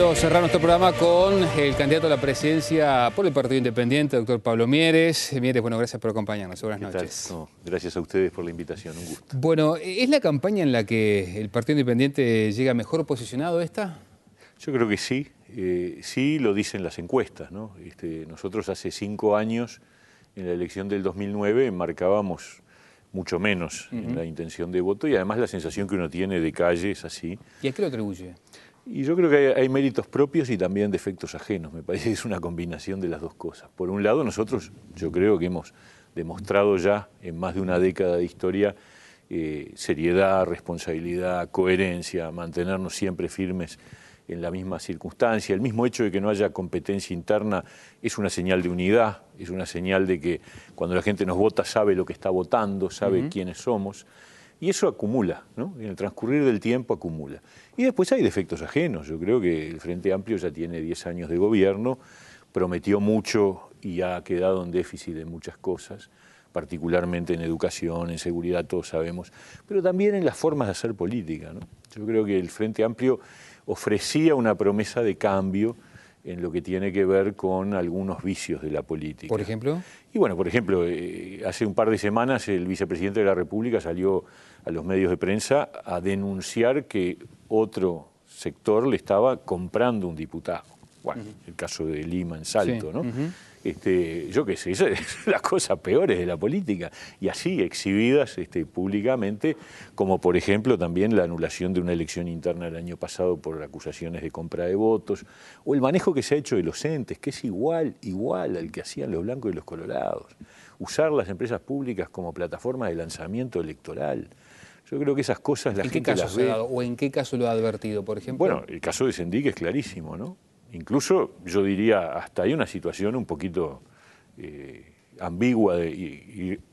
Quiero cerrar nuestro programa con el candidato a la presidencia por el Partido Independiente, doctor Pablo Mieres. Mieres, bueno, gracias por acompañarnos. Buenas noches. No, gracias a ustedes por la invitación, un gusto. Bueno, ¿es la campaña en la que el Partido Independiente llega mejor posicionado esta? Yo creo que sí, sí lo dicen las encuestas, ¿no? Nosotros hace 5 años, en la elección del 2009, marcábamos mucho menos en la intención de voto y además la sensación que uno tiene de calle es así. ¿Y a qué lo atribuye? Y yo creo que hay méritos propios y también defectos ajenos. Me parece que es una combinación de las dos cosas. Por un lado, nosotros, yo creo que hemos demostrado ya en más de una década de historia seriedad, responsabilidad, coherencia, mantenernos siempre firmes en la misma circunstancia. El mismo hecho de que no haya competencia interna es una señal de unidad, es una señal de que cuando la gente nos vota sabe lo que está votando, sabe quiénes somos. Y eso acumula, ¿no? En el transcurrir del tiempo acumula. Y después hay defectos ajenos. Yo creo que el Frente Amplio ya tiene 10 años de gobierno, prometió mucho y ha quedado en déficit de muchas cosas, particularmente en educación, en seguridad, todos sabemos, pero también en las formas de hacer política, ¿no? Yo creo que el Frente Amplio ofrecía una promesa de cambio en lo que tiene que ver con algunos vicios de la política. ¿Por ejemplo? Y bueno, por ejemplo, hace un par de semanas el vicepresidente de la República salió a los medios de prensa a denunciar que otro sector le estaba comprando un diputado. Bueno, el caso de Lima en Salto, ¿no? Yo qué sé, esa es las cosas peores de la política. Y así exhibidas públicamente, como por ejemplo también la anulación de una elección interna el año pasado por acusaciones de compra de votos, o el manejo que se ha hecho de los entes, que es igual al que hacían los blancos y los colorados. Usar las empresas públicas como plataforma de lanzamiento electoral. Yo creo que esas cosas la gente las ve. ¿En qué caso se ha dado? ¿O en qué caso lo ha advertido, por ejemplo? Bueno, el caso de Sendik es clarísimo, ¿no? Incluso, yo diría, hasta hay una situación un poquito ambigua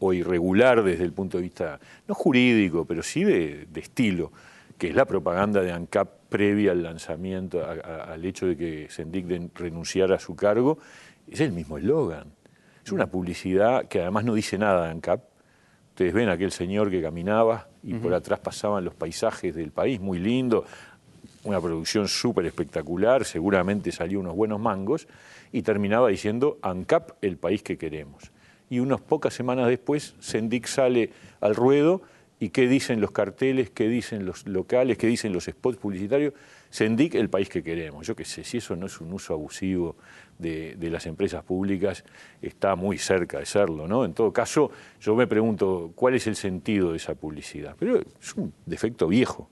o irregular desde el punto de vista, no jurídico, pero sí de estilo, que es la propaganda de ANCAP previa al lanzamiento, al hecho de que Sendik renunciara a su cargo. Es el mismo eslogan. Es una publicidad que además no dice nada de ANCAP. Ustedes ven a aquel señor que caminaba y por atrás pasaban los paisajes del país, muy lindo. Una producción súper espectacular, seguramente salió unos buenos mangos, y terminaba diciendo ANCAP, el país que queremos. Y unas pocas semanas después, Sendik sale al ruedo, y ¿qué dicen los carteles, qué dicen los locales, qué dicen los spots publicitarios? Sendik, el país que queremos. Yo qué sé, si eso no es un uso abusivo de las empresas públicas, está muy cerca de serlo, ¿no? En todo caso, yo me pregunto, ¿cuál es el sentido de esa publicidad? Pero es un defecto viejo.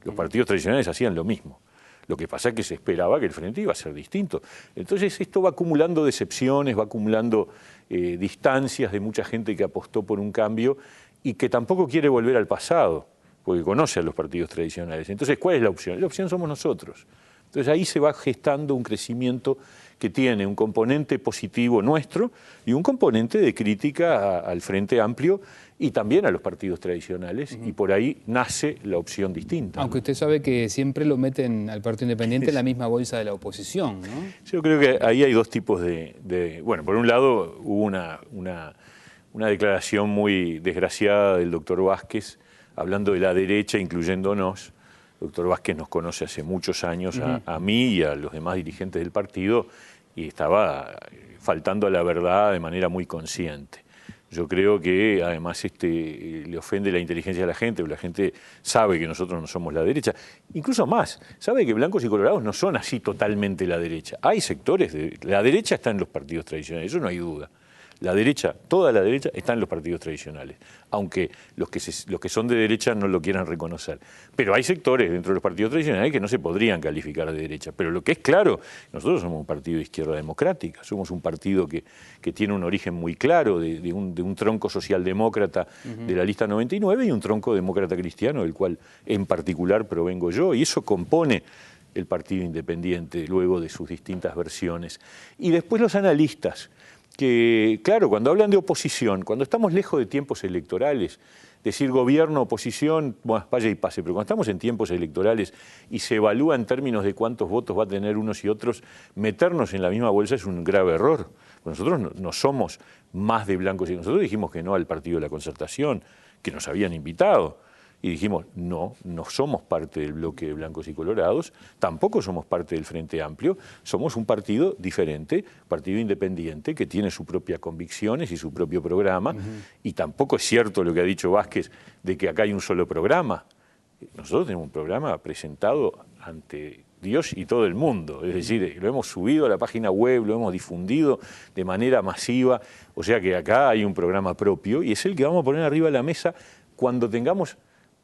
Los partidos tradicionales hacían lo mismo. Lo que pasa es que se esperaba que el frente iba a ser distinto. Entonces esto va acumulando decepciones, va acumulando distancias de mucha gente que apostó por un cambio y que tampoco quiere volver al pasado, porque conoce a los partidos tradicionales. Entonces, ¿cuál es la opción? La opción somos nosotros. Entonces ahí se va gestando un crecimiento que tiene un componente positivo nuestro y un componente de crítica al Frente Amplio y también a los partidos tradicionales, y por ahí nace la opción distinta. Aunque usted sabe que siempre lo meten al Partido Independiente en la misma bolsa de la oposición, ¿no? Yo creo que ahí hay dos tipos bueno, por un lado hubo una declaración muy desgraciada del doctor Vázquez, hablando de la derecha, incluyéndonos. El doctor Vázquez nos conoce hace muchos años, a mí y a los demás dirigentes del partido, y estaba faltando a la verdad de manera muy consciente. Yo creo que además le ofende la inteligencia a la gente, porque la gente sabe que nosotros no somos la derecha. Incluso más, sabe que blancos y colorados no son así totalmente la derecha. Hay sectores la derecha está en los partidos tradicionales, eso no hay duda. La derecha, toda la derecha, está en los partidos tradicionales, aunque los que son de derecha no lo quieran reconocer. Pero hay sectores dentro de los partidos tradicionales que no se podrían calificar de derecha. Pero lo que es claro, nosotros somos un partido de izquierda democrática, somos un partido que tiene un origen muy claro de un tronco socialdemócrata de la lista 99 y un tronco demócrata cristiano, del cual en particular provengo yo, y eso compone el Partido Independiente luego de sus distintas versiones. Y después los analistas, que, claro, cuando hablan de oposición, cuando estamos lejos de tiempos electorales, decir gobierno, oposición, bueno, vaya y pase, pero cuando estamos en tiempos electorales y se evalúa en términos de cuántos votos va a tener unos y otros, meternos en la misma bolsa es un grave error. Nosotros no somos más de blancos y nosotros dijimos que no al Partido de la Concertación, que nos habían invitado. y dijimos, no somos parte del bloque de blancos y colorados, tampoco somos parte del Frente Amplio, somos un partido diferente, partido independiente, que tiene sus propias convicciones y su propio programa, y tampoco es cierto lo que ha dicho Vázquez de que acá hay un solo programa. Nosotros tenemos un programa presentado ante Dios y todo el mundo, es decir, lo hemos subido a la página web, lo hemos difundido de manera masiva, o sea que acá hay un programa propio y es el que vamos a poner arriba de la mesa cuando tengamos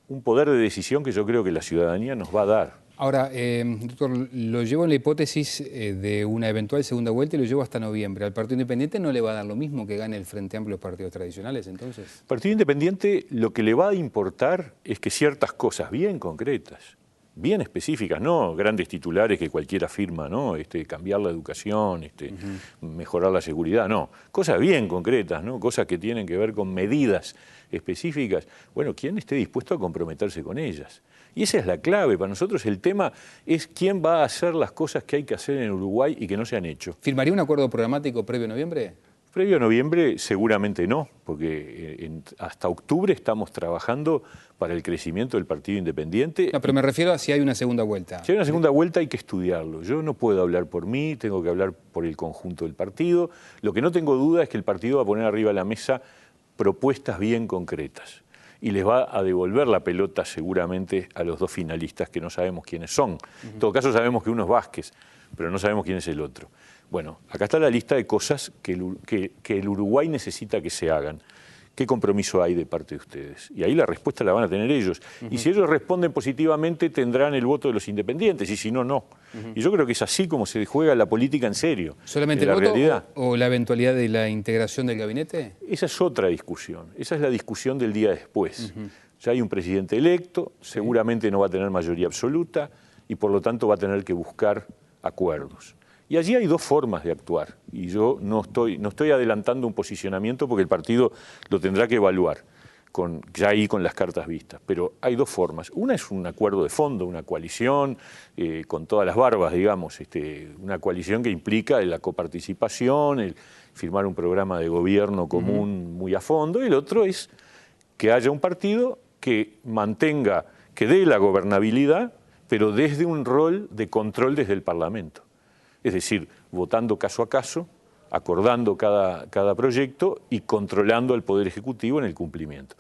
un poder de decisión que yo creo que la ciudadanía nos va a dar. Ahora, doctor, lo llevo en la hipótesis de una eventual segunda vuelta y lo llevo hasta noviembre. ¿Al Partido Independiente no le va a dar lo mismo que gane el Frente Amplio los partidos tradicionales, entonces? Partido Independiente lo que le va a importar es que ciertas cosas bien concretas, bien específicas, no grandes titulares que cualquiera firma, ¿no? Cambiar la educación, mejorar la seguridad, no. Cosas bien concretas, ¿no? Cosas que tienen que ver con medidas específicas. Bueno, ¿quién esté dispuesto a comprometerse con ellas? Y esa es la clave. Para nosotros el tema es quién va a hacer las cosas que hay que hacer en Uruguay y que no se han hecho. ¿Firmaría un acuerdo programático previo a noviembre? Previo a noviembre seguramente no, porque hasta octubre estamos trabajando para el crecimiento del Partido Independiente. No, pero me refiero a si hay una segunda vuelta. Si hay una segunda vuelta hay que estudiarlo. Yo no puedo hablar por mí, tengo que hablar por el conjunto del partido. Lo que no tengo duda es que el partido va a poner arriba de la mesa propuestas bien concretas y les va a devolver la pelota seguramente a los dos finalistas que no sabemos quiénes son. En todo caso sabemos que uno es Vázquez, pero no sabemos quién es el otro. Bueno, acá está la lista de cosas que el Uruguay necesita que se hagan. ¿Qué compromiso hay de parte de ustedes? Y ahí la respuesta la van a tener ellos. Y si ellos responden positivamente, tendrán el voto de los independientes, y si no, no. Y yo creo que es así como se juega la política en serio. ¿Solamente el voto o la eventualidad de la integración del gabinete? Esa es otra discusión. Esa es la discusión del día después. Ya hay un presidente electo, seguramente no va a tener mayoría absoluta, y por lo tanto va a tener que buscar acuerdos. Y allí hay dos formas de actuar, y yo no estoy adelantando un posicionamiento porque el partido lo tendrá que evaluar, ya ahí con las cartas vistas. Pero hay dos formas. Una es un acuerdo de fondo, una coalición con todas las barbas, digamos, una coalición que implica la coparticipación, el firmar un programa de gobierno común muy a fondo, y el otro es que haya un partido que mantenga, que dé la gobernabilidad, pero desde un rol de control desde el Parlamento. Es decir, votando caso a caso, acordando cada proyecto y controlando al Poder Ejecutivo en el cumplimiento.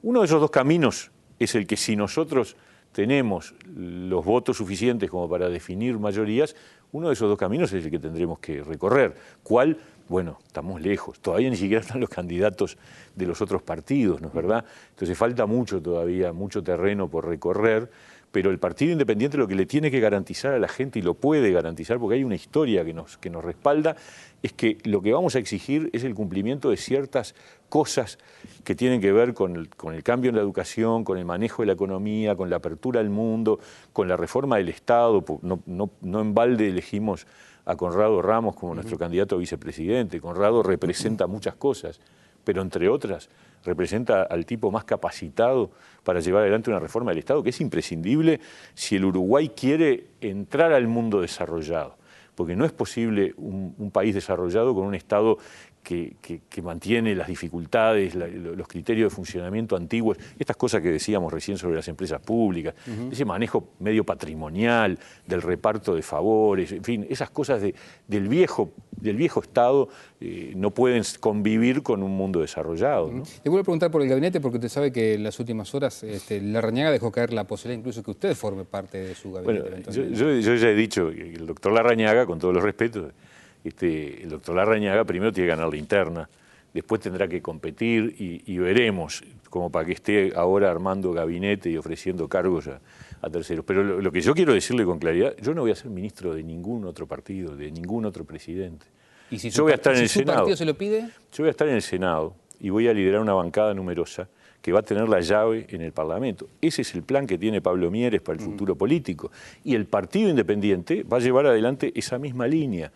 Uno de esos dos caminos es el que si nosotros tenemos los votos suficientes como para definir mayorías, uno de esos dos caminos es el que tendremos que recorrer. ¿Cuál? Bueno, estamos lejos, todavía ni siquiera están los candidatos de los otros partidos, ¿no es verdad? Entonces falta mucho todavía, mucho terreno por recorrer, pero el Partido Independiente lo que le tiene que garantizar a la gente, y lo puede garantizar porque hay una historia que nos respalda, es que lo que vamos a exigir es el cumplimiento de ciertas cosas que tienen que ver con el cambio en la educación, con el manejo de la economía, con la apertura al mundo, con la reforma del Estado. No en balde elegimos a Conrado Ramos como nuestro candidato a vicepresidente. Conrado representa muchas cosas, pero entre otras representa al tipo más capacitado para llevar adelante una reforma del Estado que es imprescindible si el Uruguay quiere entrar al mundo desarrollado, porque no es posible un país desarrollado con un Estado que mantiene las dificultades, los criterios de funcionamiento antiguos, estas cosas que decíamos recién sobre las empresas públicas, ese manejo medio patrimonial, del reparto de favores, en fin, esas cosas del viejo Estado no pueden convivir con un mundo desarrollado, ¿no? Le vuelvo a preguntar por el gabinete porque usted sabe que en las últimas horas Larrañaga dejó caer la posibilidad incluso que usted forme parte de su gabinete. Bueno, yo ya he dicho que el doctor Larrañaga, con todos los respetos, el doctor Larrañaga primero tiene que ganar la interna, después tendrá que competir y veremos, como para que esté ahora armando gabinete y ofreciendo cargos a terceros. Pero lo que yo quiero decirle con claridad, yo no voy a ser ministro de ningún otro partido, de ningún otro presidente. ¿Y si yo voy a estar en el Senado. ¿Su partido se lo pide? Yo voy a estar en el Senado y voy a liderar una bancada numerosa que va a tener la llave en el Parlamento. Ese es el plan que tiene Pablo Mieres para el futuro político. Y el Partido Independiente va a llevar adelante esa misma línea.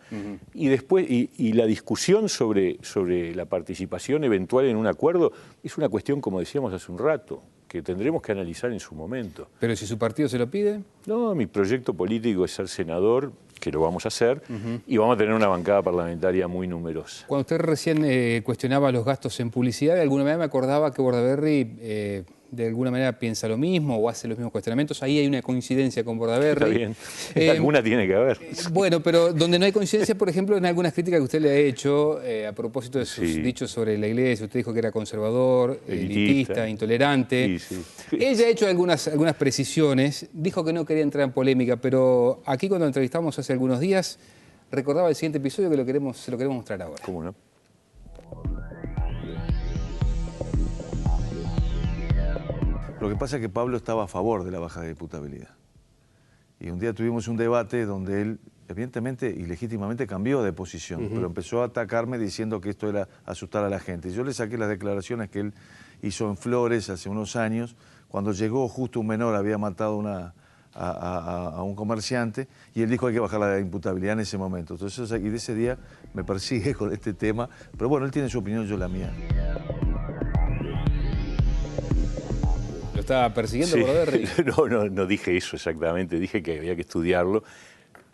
Y después, y la discusión sobre la participación eventual en un acuerdo es una cuestión, como decíamos hace un rato, que tendremos que analizar en su momento. ¿Pero si su partido se lo pide? No, mi proyecto político es ser senador, que lo vamos a hacer, y vamos a tener una bancada parlamentaria muy numerosa. Cuando usted recién cuestionaba los gastos en publicidad, de alguna manera me acordaba que Bordaberry de alguna manera piensa lo mismo o hace los mismos cuestionamientos. Ahí hay una coincidencia con Bordaberry. Está bien. Alguna tiene que haber. Bueno, pero donde no hay coincidencia, por ejemplo, en algunas críticas que usted le ha hecho a propósito de sus dichos sobre la Iglesia. Usted dijo que era conservador, elitista, intolerante. Sí. Ella ha hecho algunas precisiones. Dijo que no quería entrar en polémica, pero aquí cuando la entrevistamos hace algunos días, recordaba el siguiente episodio que se lo queremos mostrar ahora. ¿Cómo no? Lo que pasa es que Pablo estaba a favor de la baja de diputabilidad. Y un día tuvimos un debate donde él, evidentemente y legítimamente, cambió de posición, pero empezó a atacarme diciendo que esto era asustar a la gente. Yo le saqué las declaraciones que él hizo en Flores hace unos años, cuando llegó justo un menor, había matado a un comerciante, y él dijo que hay que bajar la imputabilidad en ese momento. Entonces, y de ese día me persigue con este tema, pero bueno, él tiene su opinión, yo la mía. ¿Lo estaba persiguiendo Bordaberry? No dije eso exactamente, dije que había que estudiarlo.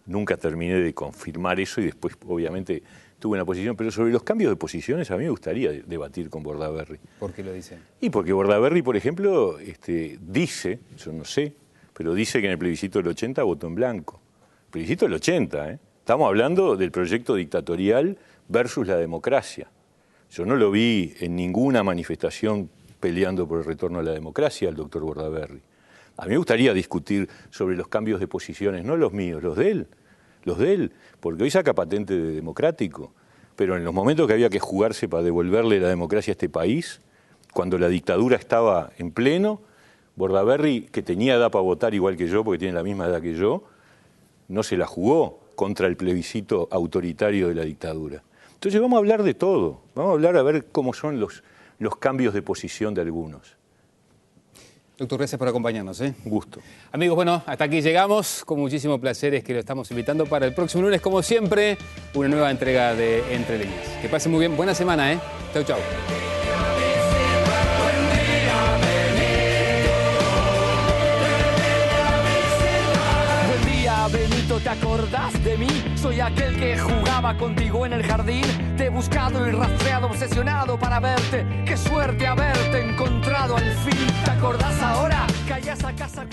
Nunca terminé de confirmar eso y después, obviamente, tuve una posición. Pero sobre los cambios de posiciones, a mí me gustaría debatir con Bordaberry. ¿Por qué lo dicen? Y porque Bordaberry, por ejemplo, dice, yo no sé, pero dice que en el plebiscito del 80 votó en blanco. Plebiscito del 80, ¿eh? Estamos hablando del proyecto dictatorial versus la democracia. Yo no lo vi en ninguna manifestación peleando por el retorno a la democracia al doctor Bordaberry. A mí me gustaría discutir sobre los cambios de posiciones, no los míos, los de él, porque hoy saca patente de democrático, pero en los momentos que había que jugarse para devolverle la democracia a este país, cuando la dictadura estaba en pleno, Bordaberry, que tenía edad para votar igual que yo, porque tiene la misma edad que yo, no se la jugó contra el plebiscito autoritario de la dictadura. Entonces vamos a hablar de todo, vamos a hablar a ver cómo son los cambios de posición de algunos. Doctor, gracias por acompañarnos. Un gusto. Amigos, bueno, hasta aquí llegamos. Con muchísimo placer es que lo estamos invitando para el próximo lunes, como siempre, una nueva entrega de Entre Líneas. Que pasen muy bien. Buena semana, ¿eh? Chau, chau. Benito, ¿te acordás de mí? Soy aquel que jugaba contigo en el jardín. Te he buscado y rastreado, obsesionado para verte. Qué suerte haberte encontrado al fin. ¿Te acordás ahora? Que allá esa casa...